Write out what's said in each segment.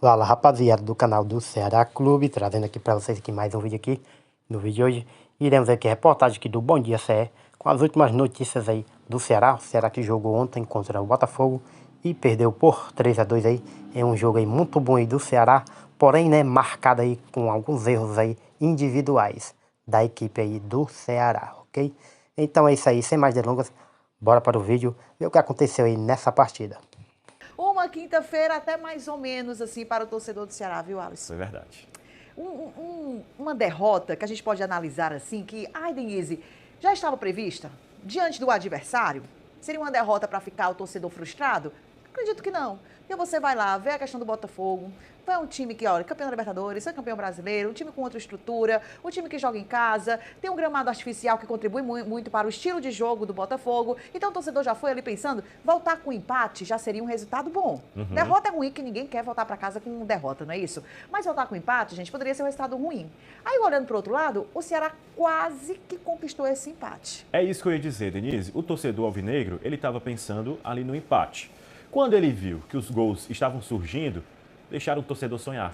Fala rapaziada do canal do Ceará Clube, trazendo aqui para vocês aqui mais um vídeo aqui. No vídeo de hoje iremos aqui reportagem aqui do Bom Dia CE com as últimas notícias aí do Ceará. O Ceará que jogou ontem contra o Botafogo e perdeu por 3-2 aí. É um jogo aí muito bom aí do Ceará, porém né, marcado aí com alguns erros aí individuais da equipe aí do Ceará, ok? Então é isso aí, sem mais delongas, bora para o vídeo ver o que aconteceu aí nessa partida. Uma quinta-feira até mais ou menos assim para o torcedor do Ceará, viu, Alisson? Isso é verdade. Uma derrota que a gente pode analisar assim, que, Denise, já estava prevista diante do adversário? Seria uma derrota para ficar o torcedor frustrado? Acredito que não. Porque você vai lá, vê a questão do Botafogo, é um time que, olha, campeão da Libertadores, é campeão brasileiro, um time com outra estrutura, um time que joga em casa, tem um gramado artificial que contribui muito para o estilo de jogo do Botafogo. Então o torcedor já foi ali pensando, voltar com empate já seria um resultado bom. Derrota é ruim, que ninguém quer voltar para casa com derrota, não é isso? Mas voltar com empate, gente, poderia ser um resultado ruim. Aí, olhando para o outro lado, o Ceará quase que conquistou esse empate. É isso que eu ia dizer, Denise. O torcedor alvinegro, ele estava pensando ali no empate. Quando ele viu que os gols estavam surgindo, deixaram o torcedor sonhar.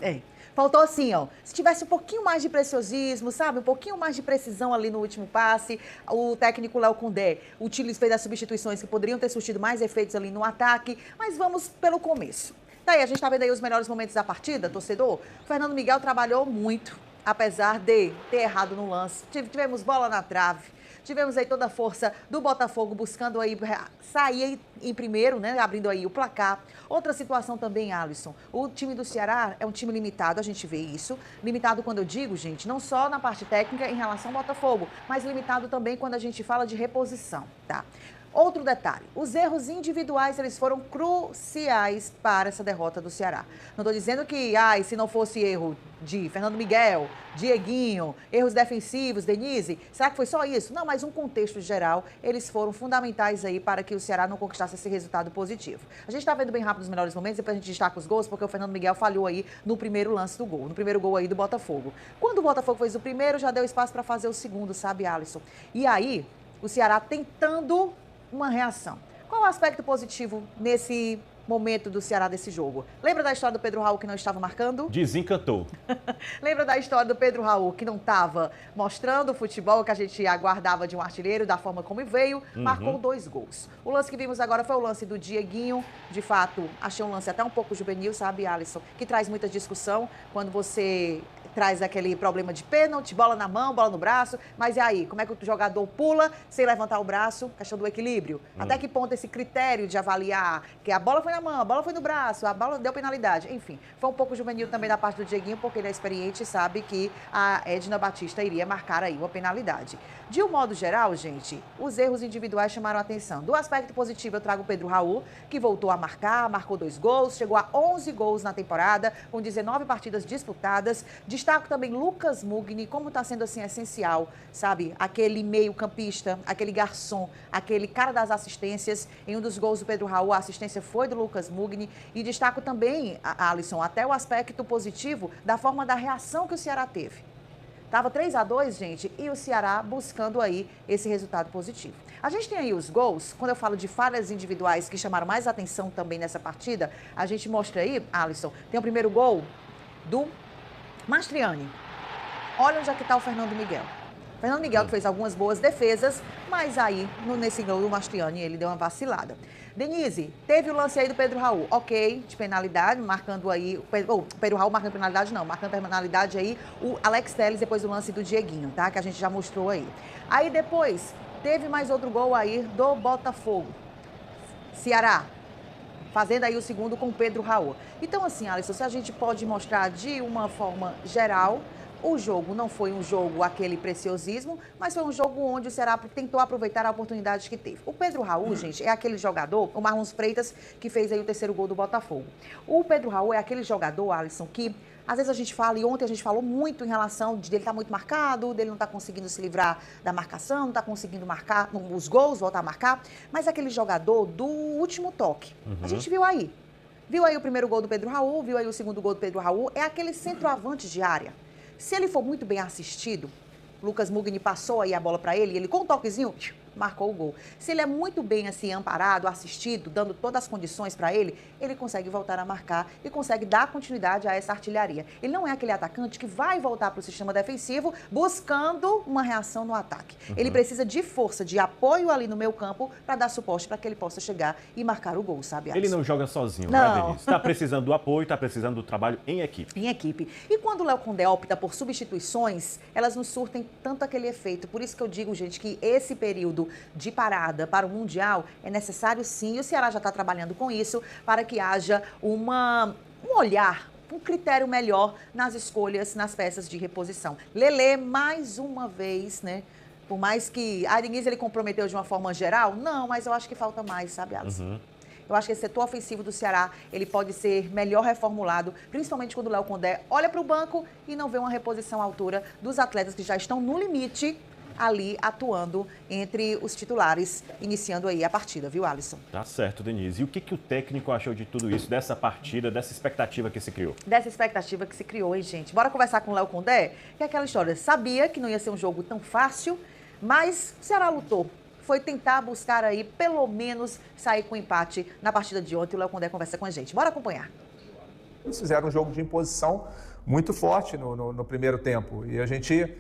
Faltou assim, ó, se tivesse um pouquinho mais de preciosismo, sabe? Um pouquinho mais de precisão ali no último passe. O técnico Léo Condé fez as substituições que poderiam ter surtido mais efeitos ali no ataque. Mas vamos pelo começo. Daí, a gente tá vendo aí os melhores momentos da partida, torcedor. O Fernando Miguel trabalhou muito, apesar de ter errado no lance. Tivemos bola na trave. Tivemos aí toda a força do Botafogo buscando aí sair em primeiro, né? Abrindo aí o placar. Outra situação também, Alisson. O time do Ceará é um time limitado, a gente vê isso. Limitado quando eu digo, gente, não só na parte técnica em relação ao Botafogo, mas limitado também quando a gente fala de reposição, tá? Outro detalhe, os erros individuais, eles foram cruciais para essa derrota do Ceará. Não estou dizendo que, se não fosse erro de Fernando Miguel, Dieguinho, erros defensivos, Denise, será que foi só isso? Não, mas um contexto geral, eles foram fundamentais aí para que o Ceará não conquistasse esse resultado positivo. A gente está vendo bem rápido os melhores momentos, depois a gente destaca os gols, porque o Fernando Miguel falhou aí no primeiro lance do gol, no primeiro gol aí do Botafogo. Quando o Botafogo fez o primeiro, já deu espaço para fazer o segundo, sabe, Alisson? E aí, o Ceará tentando uma reação. Qual o aspecto positivo nesse momento do Ceará desse jogo? Lembra da história do Pedro Raul que não estava marcando? Desencantou. Lembra da história do Pedro Raul que não estava mostrando o futebol que a gente aguardava de um artilheiro, da forma como veio, marcou 2 gols. O lance que vimos agora foi o lance do Dieguinho. De fato, achei um lance até um pouco juvenil, sabe, Alisson? Que traz muita discussão quando você traz aquele problema de pênalti, bola na mão, bola no braço, mas e aí? Como é que o jogador pula sem levantar o braço? Questão do equilíbrio. Até que ponto esse critério de avaliar que a bola foi na mão, a bola foi no braço, a bola deu penalidade. Enfim, foi um pouco juvenil também da parte do Dieguinho, porque ele é experiente e sabe que a Edna Batista iria marcar aí uma penalidade. De um modo geral, gente, os erros individuais chamaram a atenção. Do aspecto positivo, eu trago o Pedro Raul, que voltou a marcar, marcou 2 gols, chegou a 11 gols na temporada, com 19 partidas disputadas. Destaco também Lucas Mugni, como está sendo assim essencial, sabe? Aquele meio-campista, aquele garçom, aquele cara das assistências. Em um dos gols do Pedro Raul, a assistência foi do Lucas Mugni. E destaco também, Alisson, até o aspecto positivo da forma da reação que o Ceará teve. Tava 3-2, gente, e o Ceará buscando aí esse resultado positivo. A gente tem aí os gols, quando eu falo de falhas individuais que chamaram mais atenção também nessa partida, a gente mostra aí, Alisson, tem o primeiro gol do Mastriani. Olha onde é que está o Fernando Miguel. Fernando Miguel que fez algumas boas defesas, mas aí, nesse gol do Mastriani, ele deu uma vacilada. Denise, teve o lance aí do Pedro Raul, ok, de penalidade, marcando aí, Pedro Raul marcando penalidade não, marcando penalidade aí o Alex Telles depois do lance do Dieguinho, tá, que a gente já mostrou aí. Aí depois, teve mais outro gol aí do Botafogo, Ceará, fazendo aí o segundo com o Pedro Raul. Então assim, Alisson, se a gente pode mostrar de uma forma geral, o jogo não foi um jogo aquele preciosismo, mas foi um jogo onde o Ceará tentou aproveitar a oportunidade que teve. O Pedro Raul, gente, é aquele jogador, o Marlon Freitas, que fez aí o terceiro gol do Botafogo. O Pedro Raul é aquele jogador, Alisson, que às vezes a gente fala, e ontem a gente falou muito em relação de ele estar muito marcado, dele não estar conseguindo se livrar da marcação, não estar conseguindo marcar os gols, voltar a marcar, mas é aquele jogador do último toque. A gente viu aí. Viu aí o primeiro gol do Pedro Raul, viu aí o segundo gol do Pedro Raul, é aquele centroavante de área. Se ele for muito bem assistido, Lucas Mugni passou aí a bola para ele, e ele com um toquezinho marcou o gol. Se ele é muito bem assim amparado, assistido, dando todas as condições para ele consegue voltar a marcar e consegue dar continuidade a essa artilharia. Ele não é aquele atacante que vai voltar para o sistema defensivo buscando uma reação no ataque. Ele precisa de força, de apoio ali no meio campo para dar suporte para que ele possa chegar e marcar o gol, sabe, Alisson? Ele não joga sozinho, não. né, Denise? Está precisando do apoio, está precisando do trabalho em equipe. Em equipe. E quando o Léo Condé opta por substituições, elas não surtem tanto aquele efeito. Por isso que eu digo, gente, que esse período de parada para o Mundial é necessário sim, e o Ceará já está trabalhando com isso, para que haja um olhar, um critério melhor nas escolhas, nas peças de reposição. Lelê, mais uma vez, né? Por mais que Aringues ele comprometeu de uma forma geral, não, mas eu acho que falta mais, sabe, Alisson? Eu acho que esse setor ofensivo do Ceará, ele pode ser melhor reformulado, principalmente quando o Léo Condé olha para o banco e não vê uma reposição à altura dos atletas que já estão no limite ali atuando entre os titulares, iniciando aí a partida, viu, Alisson? Tá certo, Denise. E o que o técnico achou de tudo isso, dessa partida, dessa expectativa que se criou? Dessa expectativa que se criou, hein, gente? Bora conversar com o Léo Condé, que é aquela história, sabia que não ia ser um jogo tão fácil, mas o Ceará lutou. Foi tentar buscar aí, pelo menos, sair com empate na partida de ontem. O Léo Condé conversa com a gente. Bora acompanhar. Eles fizeram um jogo de imposição muito forte no primeiro tempo e a gente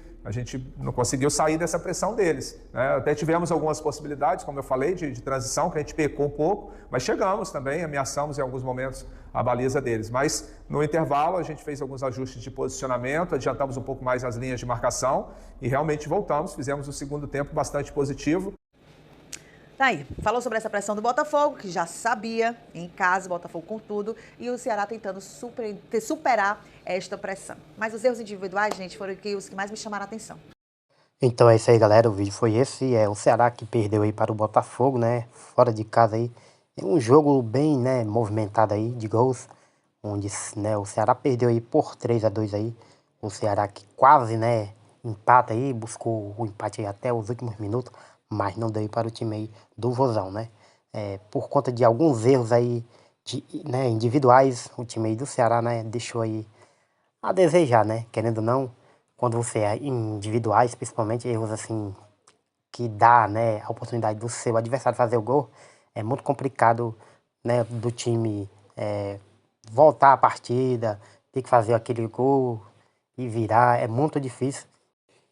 não conseguiu sair dessa pressão deles, né? Até tivemos algumas possibilidades, como eu falei, de transição, que a gente pecou um pouco, mas chegamos também, ameaçamos em alguns momentos a baliza deles. Mas no intervalo a gente fez alguns ajustes de posicionamento, adiantamos um pouco mais as linhas de marcação e realmente voltamos, fizemos um segundo tempo bastante positivo. Tá aí, falou sobre essa pressão do Botafogo, que já sabia, em casa, o Botafogo com tudo, e o Ceará tentando superar esta pressão. Mas os erros individuais, gente, foram os que mais me chamaram a atenção. Então é isso aí, galera, o vídeo foi esse, o Ceará que perdeu aí para o Botafogo, né, fora de casa aí. É um jogo bem, né, movimentado aí, de gols, onde, né, o Ceará perdeu aí por 3-2 aí. O Ceará que quase, né, empata aí, buscou o empate aí até os últimos minutos, mas não deu para o time aí do Vozão, né? Por conta de alguns erros aí né, individuais, o time aí do Ceará, né, deixou aí a desejar, né? Querendo ou não, quando você é individuais, principalmente erros assim, que dá, né, a oportunidade do seu adversário fazer o gol, é muito complicado, né, do time voltar a partida, ter que fazer aquele gol e virar, é muito difícil.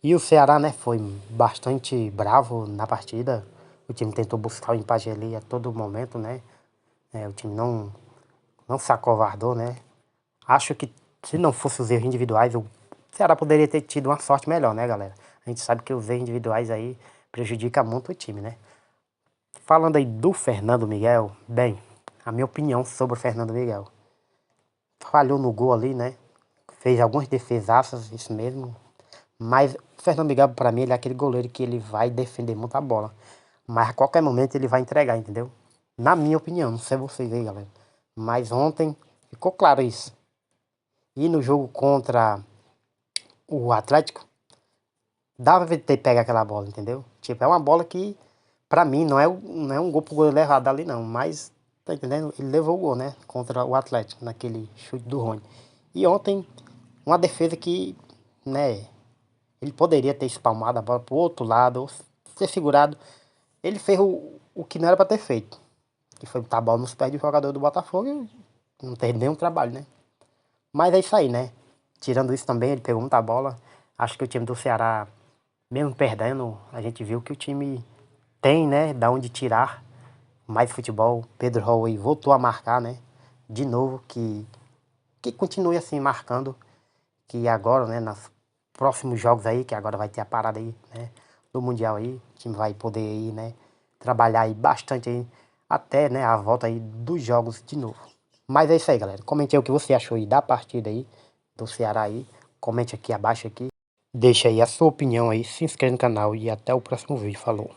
E o Ceará, né, foi bastante bravo na partida. O time tentou buscar o empate ali a todo momento, né? O time não se acovardou, né? Acho que se não fosse os erros individuais, o Ceará poderia ter tido uma sorte melhor, né, galera? A gente sabe que os erros individuais aí prejudicam muito o time, né? Falando aí do Fernando Miguel, bem, a minha opinião sobre o Fernando Miguel. Falhou no gol ali, né? Fez algumas defesaças, isso mesmo. Mas o Fernando Miguel, pra mim, ele é aquele goleiro que ele vai defender muita bola. Mas a qualquer momento ele vai entregar, entendeu? Na minha opinião, não sei vocês aí, galera. Mas ontem ficou claro isso. E no jogo contra o Atlético, dava pra ter pego aquela bola, entendeu? Tipo, é uma bola que, pra mim, não é um gol pro goleiro levar dali, não. Mas, tá entendendo? Ele levou o gol, né? Contra o Atlético, naquele chute do Rony. E ontem, uma defesa que, né... Ele poderia ter espalmado a bola pro outro lado, ou ser segurado. Ele fez o que não era para ter feito. Que foi botar a bola nos pés do jogador do Botafogo e não teve nenhum trabalho, né? Mas é isso aí, né? Tirando isso também, ele pegou muita bola. Acho que o time do Ceará, mesmo perdendo, a gente viu que o time tem, né? Da onde tirar mais futebol. Pedro Raul voltou a marcar, né? De novo, que continue assim marcando. Que agora, né? Nas próximos jogos aí, que agora vai ter a parada aí, né, do Mundial aí, o time vai poder aí, né, trabalhar aí bastante aí, até, né, a volta aí dos jogos de novo. Mas é isso aí, galera. Comente aí o que você achou aí da partida aí, do Ceará aí, comente aqui abaixo aqui, deixa aí a sua opinião aí, se inscreve no canal e até o próximo vídeo. Falou!